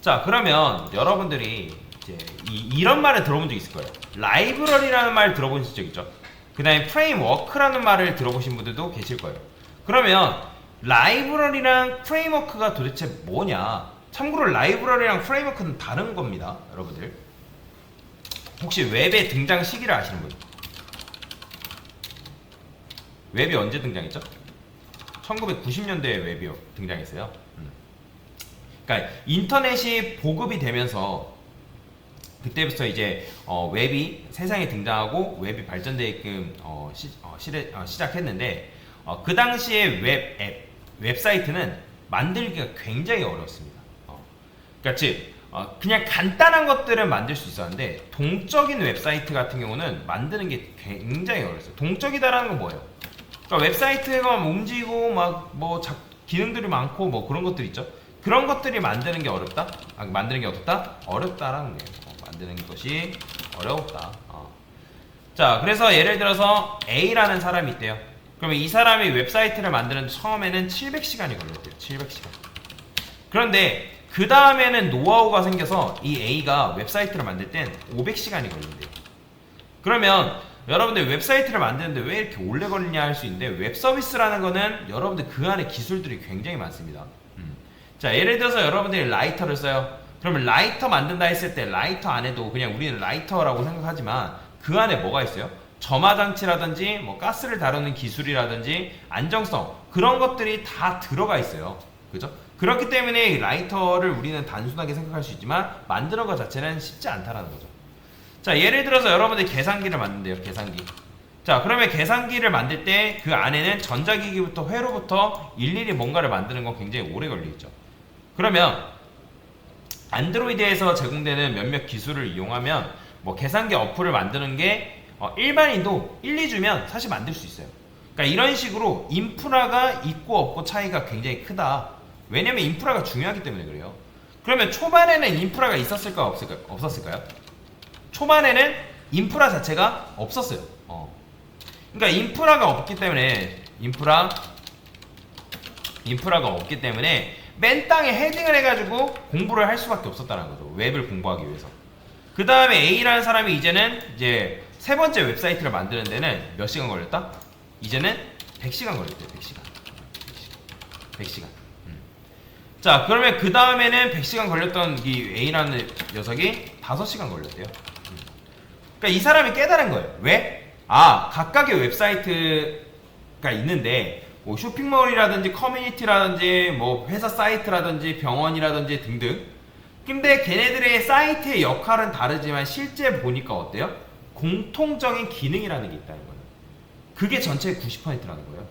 자, 그러면 여러분들이 이제 이런 말을 들어본 적 있을 거예요. 라이브러리라는 말 들어보신 적 있죠? 그 다음에 프레임워크라는 말을 들어보신 분들도 계실 거예요. 그러면 라이브러리랑 프레임워크가 도대체 뭐냐? 참고로 라이브러리랑 프레임워크는 다른 겁니다, 여러분들. 혹시 웹의 등장 시기를 아시는 분? 웹이 언제 등장했죠? 1990년대에 웹이 등장했어요. 그러니까 인터넷이 보급이 되면서 그때부터 이제 웹이 세상에 등장하고 웹이 발전되게끔 시작했는데 그 당시에 웹사이트는 만들기가 굉장히 어려웠습니다. 그러니까 즉 그냥 간단한 것들은 만들 수 있었는데 동적인 웹사이트 같은 경우는 만드는 게 굉장히 어려웠어요. 동적이다라는 건 뭐예요? 그러니까 웹사이트가 움직이고 막 뭐 기능들이 많고 뭐 그런 것들 있죠. 그런 것들이 만드는 게 어렵다? 만드는 게 어렵다? 어렵다라는 거예요. 만드는 것이 어려웠다. 자, 그래서 예를 들어서 A라는 사람이 있대요. 그러면 이 사람이 웹사이트를 만드는 처음에는 700시간이 걸렸대요. 700시간. 그런데 그 다음에는 노하우가 생겨서 이 A가 웹사이트를 만들 땐 500시간이 걸린대요. 그러면 여러분들 웹사이트를 만드는데 왜 이렇게 오래 걸리냐 할 수 있는데 웹 서비스라는 거는 여러분들 그 안에 기술들이 굉장히 많습니다. 자, 예를 들어서 여러분들이 라이터를 써요. 그러면 라이터 만든다 했을 때 라이터 안에도 그냥 우리는 라이터라고 생각하지만 그 안에 뭐가 있어요? 점화 장치라든지 뭐 가스를 다루는 기술이라든지 안정성 그런 것들이 다 들어가 있어요. 그죠? 그렇기 때문에 라이터를 우리는 단순하게 생각할 수 있지만 만드는 것 자체는 쉽지 않다라는 거죠. 자, 예를 들어서 여러분들이 계산기를 만든대요. 계산기. 자, 그러면 계산기를 만들 때 그 안에는 전자기기부터 회로부터 일일이 뭔가를 만드는 건 굉장히 오래 걸리겠죠. 그러면 안드로이드에서 제공되는 몇몇 기술을 이용하면 뭐 계산기 어플을 만드는 게 일반인도 1, 2주면 사실 만들 수 있어요. 그러니까 이런 식으로 인프라가 있고 없고 차이가 굉장히 크다. 왜냐면 인프라가 중요하기 때문에 그래요. 그러면 초반에는 인프라가 있었을까 없었을까요? 초반에는 인프라 자체가 없었어요. 그러니까 인프라가 없기 때문에 인프라가 없기 때문에 맨 땅에 헤딩을 해가지고 공부를 할 수밖에 없었다는 거죠. 웹을 공부하기 위해서. 그 다음에 A라는 사람이 이제 세 번째 웹사이트를 만드는 데는 몇 시간 걸렸다? 이제는 100시간 걸렸대요. 100시간. 자, 그러면 그 다음에는 100시간 걸렸던 이 A라는 녀석이 5시간 걸렸대요. 그러니까 이 사람이 깨달은 거예요. 왜? 각각의 웹사이트가 있는데 뭐 쇼핑몰이라든지 커뮤니티라든지 뭐 회사 사이트라든지 병원이라든지 등등. 근데 걔네들의 사이트의 역할은 다르지만 실제 보니까 어때요? 공통적인 기능이라는 게 있다는 거예요. 그게 전체의 90%라는 거예요.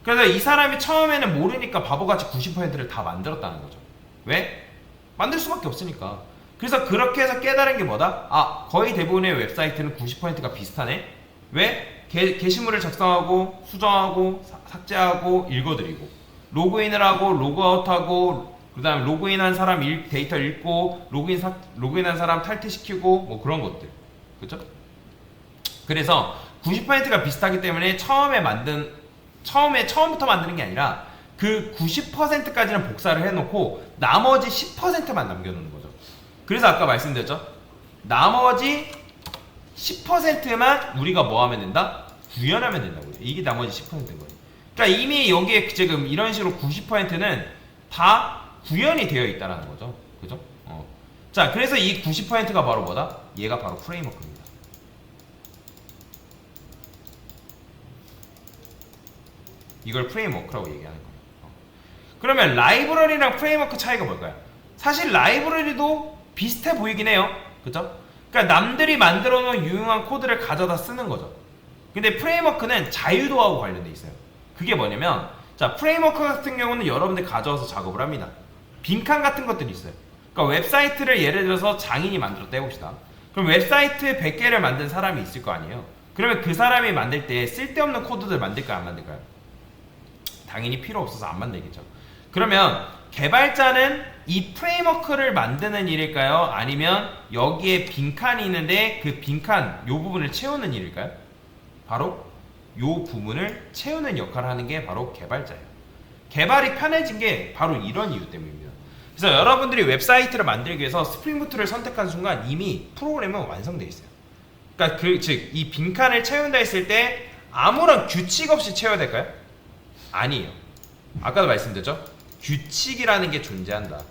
그래서 이 사람이 처음에는 모르니까 바보같이 90%를 다 만들었다는 거죠. 왜? 만들 수밖에 없으니까. 그래서 그렇게 해서 깨달은 게 뭐다? 거의 대부분의 웹사이트는 90%가 비슷하네? 왜? 게시물을 작성하고 수정하고 삭제하고 읽어드리고 로그인을 하고 로그아웃하고 그 다음에 로그인한 사람 데이터 읽고 로그인한 사람 탈퇴시키고 뭐 그런 것들. 그쵸? 그래서 90%가 비슷하기 때문에 처음부터 만드는 게 아니라 그 90%까지는 복사를 해놓고 나머지 10%만 남겨놓는 거죠. 그래서 아까 말씀드렸죠? 나머지 10%만 우리가 뭐 하면 된다? 구현하면 된다고요. 이게 나머지 10%인 거예요. 그러니까 이미 여기에 지금 이런 식으로 90%는 다 구현이 되어 있다는 거죠. 그죠? 자, 그래서 이 90%가 바로 뭐다? 얘가 바로 프레임워크입니다. 이걸 프레임워크라고 얘기하는 거예요. 그러면 라이브러리랑 프레임워크 차이가 뭘까요? 사실 라이브러리도 비슷해 보이긴 해요. 그죠? 그러니까 남들이 만들어 놓은 유용한 코드를 가져다 쓰는 거죠. 근데 프레임워크는 자유도하고 관련돼 있어요. 그게 뭐냐면 자, 프레임워크 같은 경우는 여러분들 가져와서 작업을 합니다. 빈칸 같은 것들이 있어요. 그러니까 웹사이트를 예를 들어서 장인이 만들었다 해봅시다. 그럼 웹사이트 100개를 만든 사람이 있을 거 아니에요. 그러면 그 사람이 만들 때 쓸데없는 코드들 만들까요? 안 만들까요? 당연히 필요 없어서 안 만들겠죠. 그러면 개발자는 이 프레임워크를 만드는 일일까요? 아니면 여기에 빈칸이 있는데 그 빈칸 요 부분을 채우는 일일까요? 바로 요 부분을 채우는 역할을 하는 게 바로 개발자예요. 개발이 편해진 게 바로 이런 이유 때문입니다. 그래서 여러분들이 웹사이트를 만들기 위해서 스프링부트를 선택한 순간 이미 프로그램은 완성되어 있어요. 그러니까 즉 이 빈칸을 채운다 했을 때 아무런 규칙 없이 채워야 될까요? 아니에요. 아까도 말씀드렸죠? 규칙이라는 게 존재한다.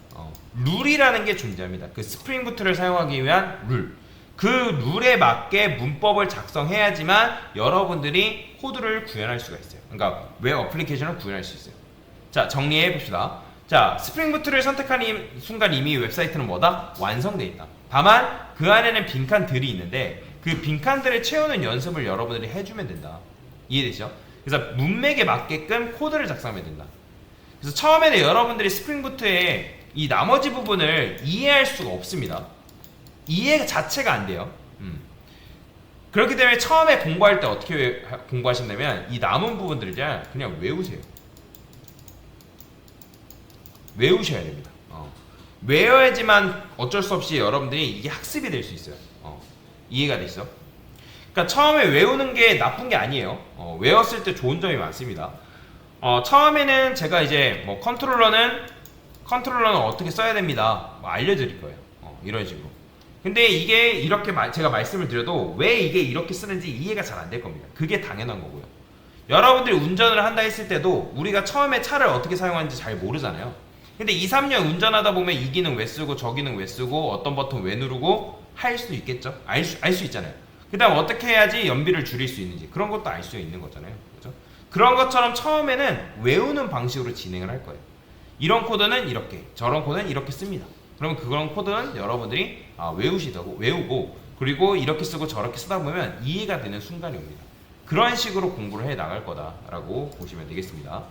룰이라는 게 존재합니다. 그 스프링부트를 사용하기 위한 룰. 그 룰에 맞게 문법을 작성해야지만 여러분들이 코드를 구현할 수가 있어요. 그러니까 웹 어플리케이션을 구현할 수 있어요. 자, 정리해 봅시다. 자, 스프링부트를 선택한 순간 이미 웹사이트는 뭐다? 완성되어 있다. 다만 그 안에는 빈칸들이 있는데 그 빈칸들을 채우는 연습을 여러분들이 해주면 된다. 이해되죠? 그래서 문맥에 맞게끔 코드를 작성하면 된다. 그래서 처음에는 여러분들이 스프링부트의 이 나머지 부분을 이해할 수가 없습니다. 이해 자체가 안 돼요. 그렇기 때문에 처음에 공부할 때 어떻게 공부하신다면 이 남은 부분들을 그냥 외우세요. 외우셔야 됩니다. 외워야지만 어쩔 수 없이 여러분들이 이게 학습이 될 수 있어요. 이해가 되시죠? 그러니까 처음에 외우는 게 나쁜 게 아니에요. 외웠을 때 좋은 점이 많습니다. 처음에는 제가 이제 뭐 컨트롤러는 어떻게 써야 됩니다. 뭐 알려드릴 거예요. 이런 식으로. 근데 이게 이렇게 제가 말씀을 드려도 왜 이게 이렇게 쓰는지 이해가 잘 안 될 겁니다. 그게 당연한 거고요. 여러분들이 운전을 한다 했을 때도 우리가 처음에 차를 어떻게 사용하는지 잘 모르잖아요. 근데 2, 3년 운전하다 보면 이 기능 왜 쓰고 저 기능 왜 쓰고 어떤 버튼 왜 누르고 할 수 있겠죠? 알 수 있잖아요. 그 다음 어떻게 해야지 연비를 줄일 수 있는지 그런 것도 알 수 있는 거잖아요. 그렇죠? 그런 것처럼 처음에는 외우는 방식으로 진행을 할 거예요. 이런 코드는 이렇게, 저런 코드는 이렇게 씁니다. 그러면 그런 코드는 여러분들이 외우고 그리고 이렇게 쓰고 저렇게 쓰다 보면 이해가 되는 순간이 옵니다. 그런 식으로 공부를 해 나갈 거다라고 보시면 되겠습니다.